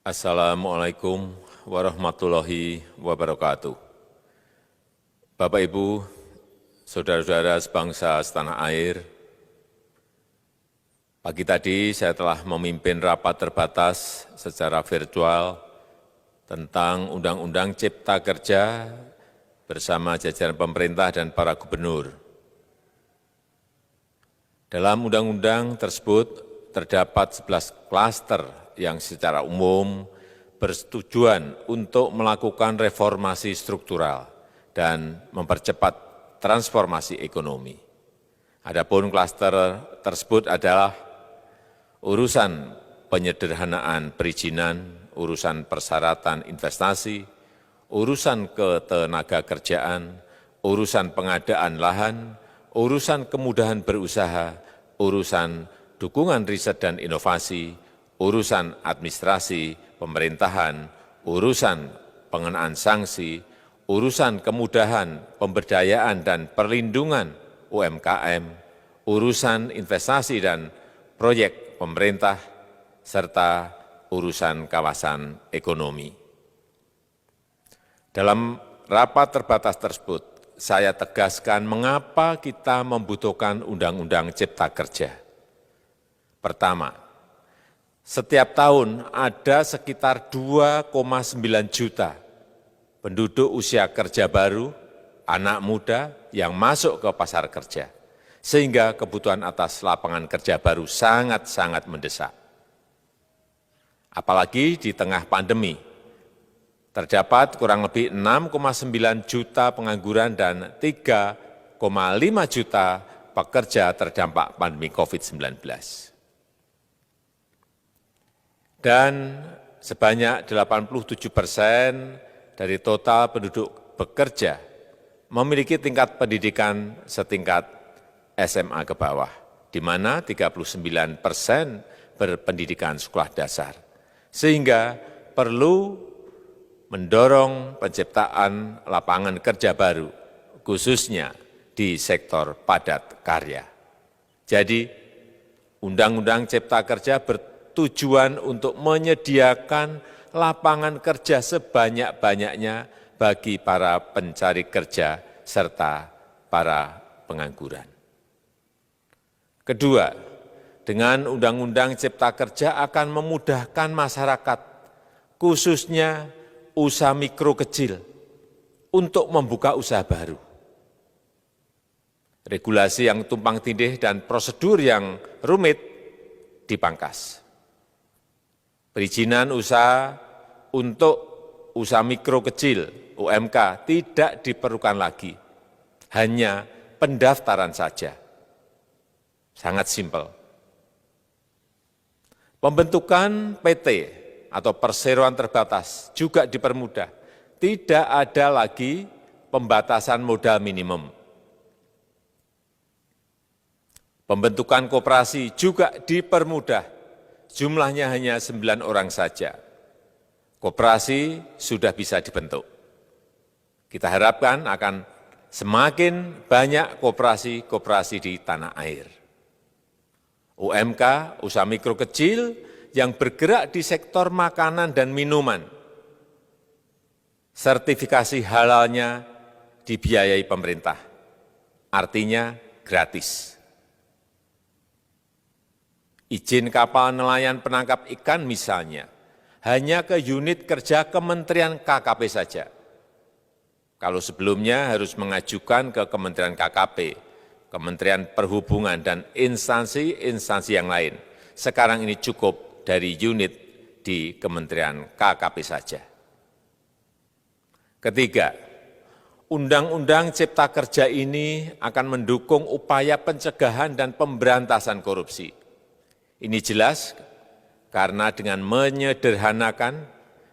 Assalamualaikum warahmatullahi wabarakatuh. Bapak, Ibu, saudara-saudara sebangsa setanah air, pagi tadi saya telah memimpin rapat terbatas secara virtual tentang Undang-Undang Cipta Kerja bersama jajaran pemerintah dan para gubernur. Dalam undang-undang tersebut terdapat 11 klaster yang secara umum bertujuan untuk melakukan reformasi struktural dan mempercepat transformasi ekonomi. Adapun klaster tersebut adalah urusan penyederhanaan perizinan, urusan persyaratan investasi, urusan ketenagakerjaan, urusan pengadaan lahan, urusan kemudahan berusaha, urusan dukungan riset dan inovasi, urusan administrasi pemerintahan, urusan pengenaan sanksi, urusan kemudahan pemberdayaan dan perlindungan UMKM, urusan investasi dan proyek pemerintah, serta urusan kawasan ekonomi. Dalam rapat terbatas tersebut, saya tegaskan mengapa kita membutuhkan Undang-Undang Cipta Kerja. Pertama, setiap tahun ada sekitar 2,9 juta penduduk usia kerja baru, anak muda yang masuk ke pasar kerja, sehingga kebutuhan atas lapangan kerja baru sangat-sangat mendesak. Apalagi di tengah pandemi, terdapat kurang lebih 6,9 juta pengangguran dan 3,5 juta pekerja terdampak pandemi COVID-19. Dan sebanyak 87% dari total penduduk bekerja memiliki tingkat pendidikan setingkat SMA ke bawah, di mana 39% berpendidikan sekolah dasar. Sehingga perlu mendorong penciptaan lapangan kerja baru, khususnya di sektor padat karya. Jadi, Undang-Undang Cipta Kerja bertujuan untuk menyediakan lapangan kerja sebanyak-banyaknya bagi para pencari kerja serta para pengangguran. Kedua, dengan Undang-Undang Cipta Kerja akan memudahkan masyarakat, khususnya usaha mikro kecil, untuk membuka usaha baru. Regulasi yang tumpang tindih dan prosedur yang rumit dipangkas. Perizinan usaha untuk usaha mikro kecil, UMK, tidak diperlukan lagi, hanya pendaftaran saja. Sangat simpel. Pembentukan PT atau perseroan terbatas juga dipermudah. Tidak ada lagi pembatasan modal minimum. Pembentukan koperasi juga dipermudah. Jumlahnya hanya 9 orang saja. Koperasi sudah bisa dibentuk. Kita harapkan akan semakin banyak koperasi-koperasi di tanah air. UMK, usaha mikro kecil, yang bergerak di sektor makanan dan minuman, sertifikasi halalnya dibiayai pemerintah, artinya gratis. Izin kapal nelayan penangkap ikan misalnya, hanya ke unit kerja Kementerian KKP saja. Kalau sebelumnya harus mengajukan ke Kementerian KKP, Kementerian Perhubungan, dan instansi-instansi yang lain. Sekarang ini cukup dari unit di Kementerian KKP saja. Ketiga, Undang-Undang Cipta Kerja ini akan mendukung upaya pencegahan dan pemberantasan korupsi. Ini jelas karena dengan menyederhanakan,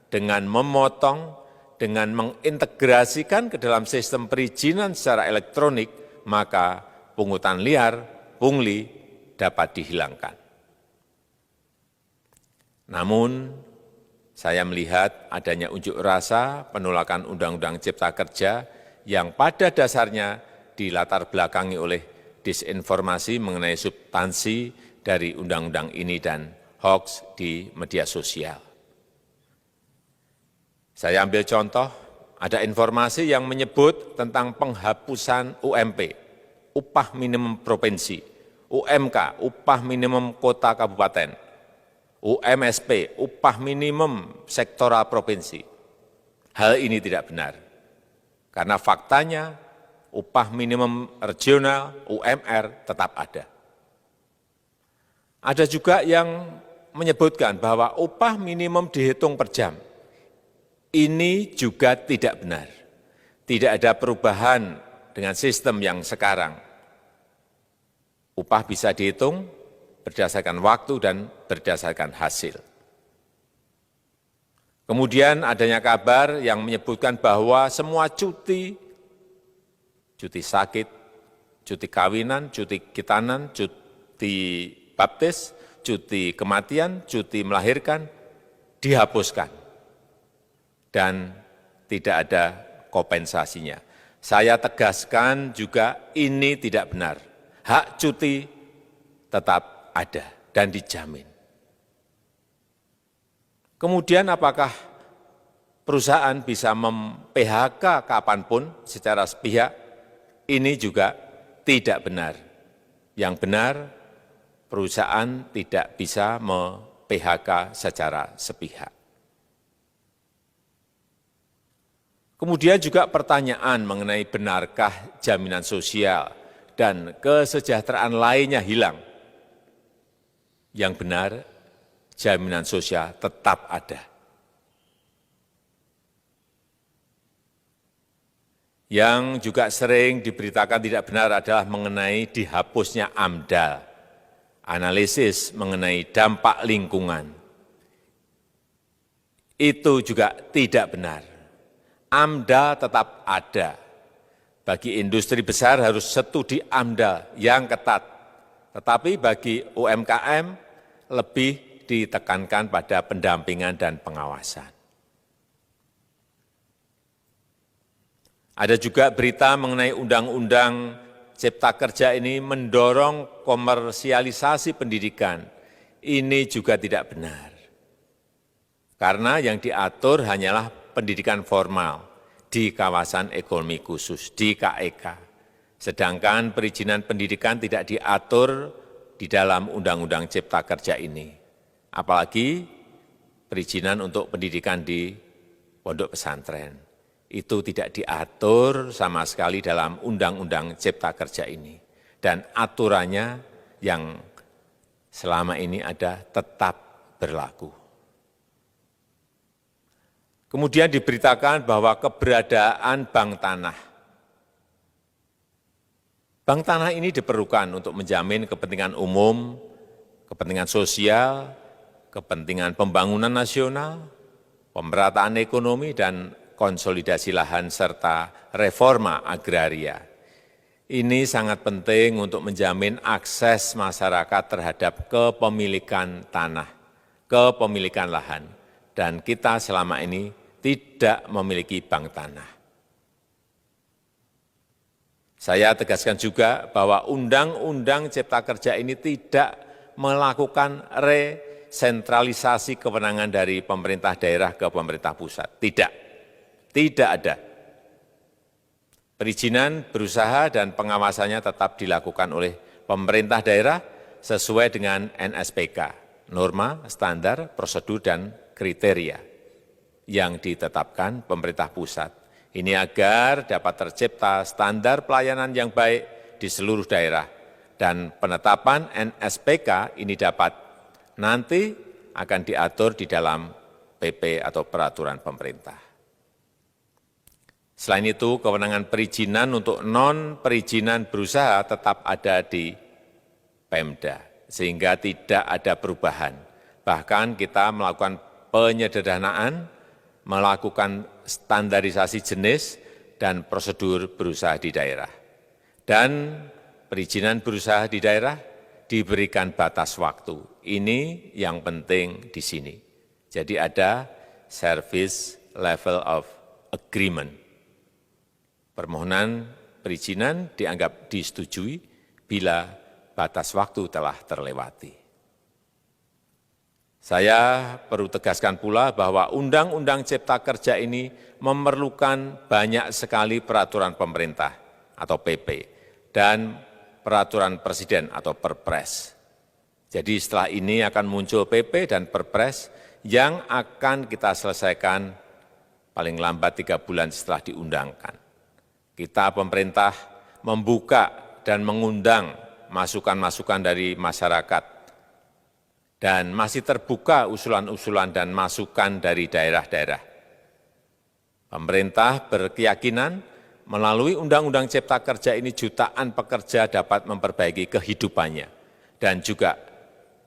dengan memotong, dengan mengintegrasikan ke dalam sistem perizinan secara elektronik, maka pungutan liar, pungli dapat dihilangkan. Namun, saya melihat adanya unjuk rasa penolakan Undang-Undang Cipta Kerja yang pada dasarnya dilatar belakangi oleh disinformasi mengenai substansi dari undang-undang ini dan hoax di media sosial. Saya ambil contoh, ada informasi yang menyebut tentang penghapusan UMP, upah minimum provinsi, UMK, upah minimum kota kabupaten, UMSP, upah minimum sektoral provinsi. Hal ini tidak benar, karena faktanya upah minimum regional, UMR, tetap ada. Ada juga yang menyebutkan bahwa upah minimum dihitung per jam. Ini juga tidak benar. Tidak ada perubahan dengan sistem yang sekarang. Upah bisa dihitung berdasarkan waktu dan berdasarkan hasil. Kemudian adanya kabar yang menyebutkan bahwa semua cuti sakit, cuti kawinan, cuti khitanan, cuti baptis, cuti kematian, cuti melahirkan, dihapuskan. Dan tidak ada kompensasinya. Saya tegaskan juga ini tidak benar. Hak cuti tetap ada dan dijamin. Kemudian apakah perusahaan bisa mem-PHK kapanpun secara sepihak? Ini juga tidak benar. Yang benar, perusahaan tidak bisa me-PHK secara sepihak. Kemudian juga pertanyaan mengenai benarkah jaminan sosial dan kesejahteraan lainnya hilang. Yang benar, jaminan sosial tetap ada. Yang juga sering diberitakan tidak benar adalah mengenai dihapusnya AMDAL, analisis mengenai dampak lingkungan. Itu juga tidak benar. AMDAL tetap ada. Bagi industri besar harus studi AMDAL yang ketat. Tetapi bagi UMKM lebih ditekankan pada pendampingan dan pengawasan. Ada juga berita mengenai Undang-Undang Cipta Kerja ini mendorong komersialisasi pendidikan. Ini juga tidak benar. Karena yang diatur hanyalah pendidikan formal di kawasan ekonomi khusus, di KEK. Sedangkan perizinan pendidikan tidak diatur di dalam Undang-Undang Cipta Kerja ini. Apalagi perizinan untuk pendidikan di pondok pesantren. Itu tidak diatur sama sekali dalam Undang-Undang Cipta Kerja ini. Dan aturannya yang selama ini ada tetap berlaku. Kemudian diberitakan bahwa keberadaan bank tanah. Bank tanah ini diperlukan untuk menjamin kepentingan umum, kepentingan sosial, kepentingan pembangunan nasional, pemerataan ekonomi, dan konsolidasi lahan serta reforma agraria. Ini sangat penting untuk menjamin akses masyarakat terhadap kepemilikan tanah, kepemilikan lahan. Dan kita selama ini tidak memiliki bank tanah. Saya tegaskan juga bahwa Undang-Undang Cipta Kerja ini tidak melakukan resentralisasi kewenangan dari pemerintah daerah ke pemerintah pusat. Tidak ada. Perizinan berusaha dan pengawasannya tetap dilakukan oleh pemerintah daerah sesuai dengan NSPK, norma, standar, prosedur, dan kriteria yang ditetapkan pemerintah pusat. Ini agar dapat tercipta standar pelayanan yang baik di seluruh daerah. Dan penetapan NSPK ini dapat nanti akan diatur di dalam PP atau peraturan pemerintah. Selain itu, kewenangan perizinan untuk non-perizinan berusaha tetap ada di Pemda, sehingga tidak ada perubahan. Bahkan kita melakukan penyederhanaan, melakukan standarisasi jenis dan prosedur berusaha di daerah. Dan perizinan berusaha di daerah diberikan batas waktu. Ini yang penting di sini. Jadi ada service level of agreement. Permohonan perizinan dianggap disetujui bila batas waktu telah terlewati. Saya perlu tegaskan pula bahwa Undang-Undang Cipta Kerja ini memerlukan banyak sekali peraturan pemerintah atau PP dan peraturan presiden atau Perpres. Jadi setelah ini akan muncul PP dan Perpres yang akan kita selesaikan paling lambat 3 bulan setelah diundangkan. Kita pemerintah membuka dan mengundang masukan-masukan dari masyarakat dan masih terbuka usulan-usulan dan masukan dari daerah-daerah. Pemerintah berkeyakinan melalui Undang-Undang Cipta Kerja ini jutaan pekerja dapat memperbaiki kehidupannya dan juga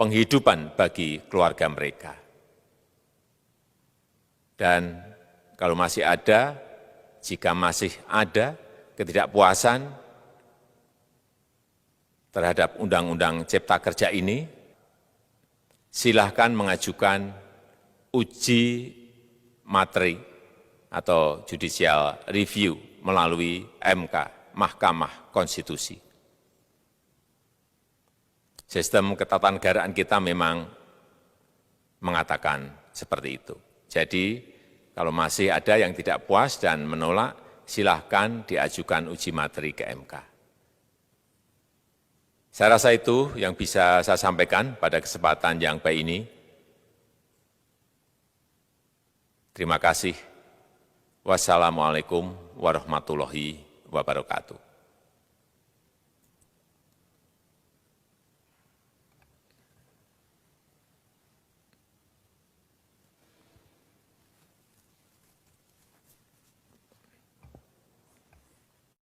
penghidupan bagi keluarga mereka. Dan kalau masih ada, jika masih ada ketidakpuasan terhadap Undang-Undang Cipta Kerja ini, silahkan mengajukan uji materi atau judicial review melalui MK, Mahkamah Konstitusi. Sistem ketatanegaraan kita memang mengatakan seperti itu. Jadi, kalau masih ada yang tidak puas dan menolak, silahkan diajukan uji materi ke MK. Saya rasa itu yang bisa saya sampaikan pada kesempatan yang baik ini. Terima kasih. Wassalamualaikum warahmatullahi wabarakatuh.